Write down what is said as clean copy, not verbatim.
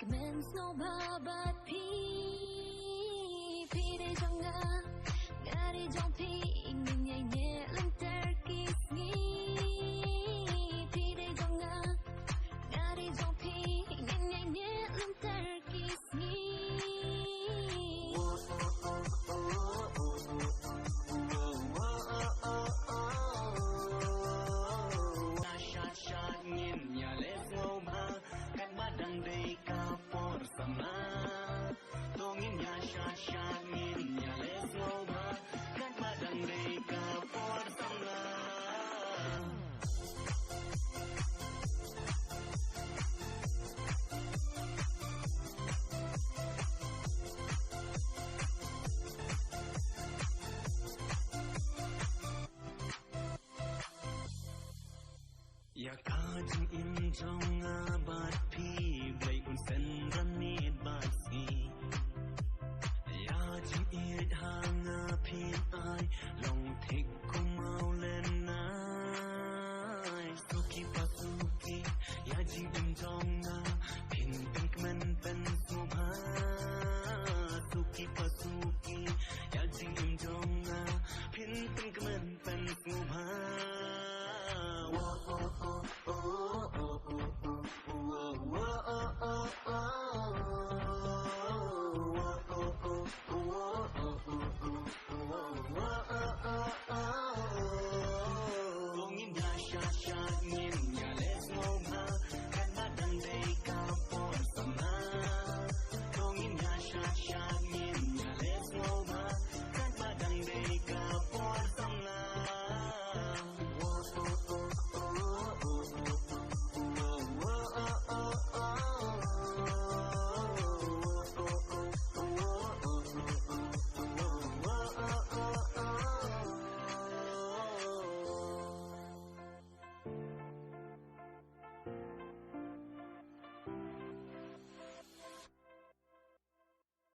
men snow babat pi de jonga ngari jong pi ingin nyai nye lenter kisni de jonga ngari jong pi ingin nyai nye lenter kisni sama tongin ya sha ngin ya les ngoba kan padang dei ka por sama ya ka jing in trong bat pi blai un sen